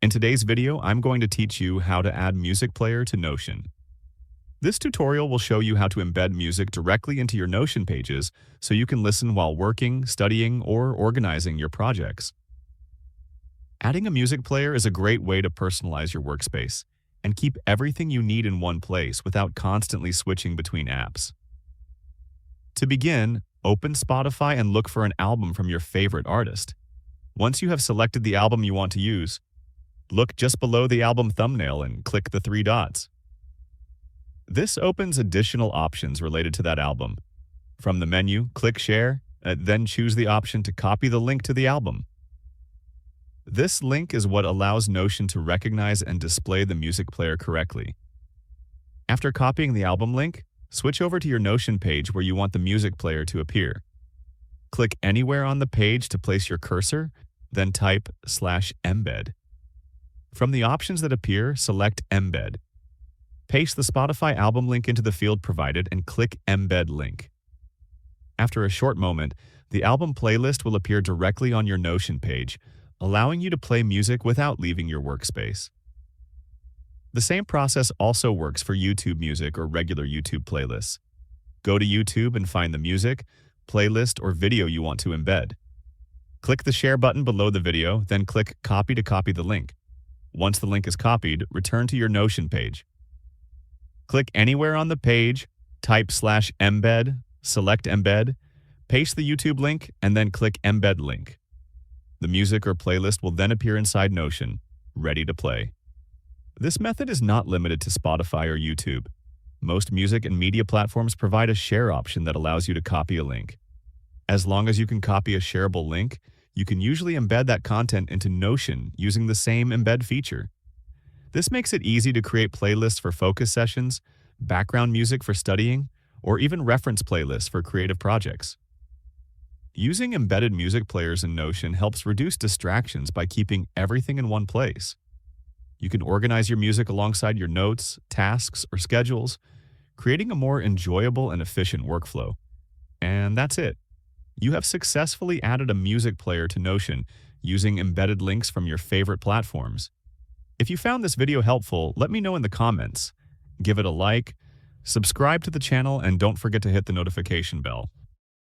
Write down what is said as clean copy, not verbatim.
In today's video, I'm going to teach you how to add music player to Notion. This tutorial will show you how to embed music directly into your Notion pages so you can listen while working, studying, or organizing your projects. Adding a music player is a great way to personalize your workspace and keep everything you need in one place without constantly switching between apps. To begin, open Spotify and look for an album from your favorite artist. Once you have selected the album you want to use, look just below the album thumbnail and click the three dots. This opens additional options related to that album. From the menu, click Share, then choose the option to copy the link to the album. This link is what allows Notion to recognize and display the music player correctly. After copying the album link, switch over to your Notion page where you want the music player to appear. Click anywhere on the page to place your cursor, then type /embed. From the options that appear, select Embed. Paste the Spotify album link into the field provided and click Embed Link. After a short moment, the album playlist will appear directly on your Notion page, allowing you to play music without leaving your workspace. The same process also works for YouTube music or regular YouTube playlists. Go to YouTube and find the music, playlist, or video you want to embed. Click the Share button below the video, then click Copy to copy the link. Once the link is copied, return to your Notion page. Click anywhere on the page, type /embed, select Embed, paste the YouTube link, and then click Embed Link. The music or playlist will then appear inside Notion, ready to play. This method is not limited to Spotify or YouTube. Most music and media platforms provide a share option that allows you to copy a link. As long as you can copy a shareable link, you can usually embed that content into Notion using the same embed feature. This makes it easy to create playlists for focus sessions, background music for studying, or even reference playlists for creative projects. Using embedded music players in Notion helps reduce distractions by keeping everything in one place. You can organize your music alongside your notes, tasks, or schedules, creating a more enjoyable and efficient workflow. And that's it. You have successfully added a music player to Notion using embedded links from your favorite platforms. If you found this video helpful, let me know in the comments. Give it a like, subscribe to the channel, and don't forget to hit the notification bell.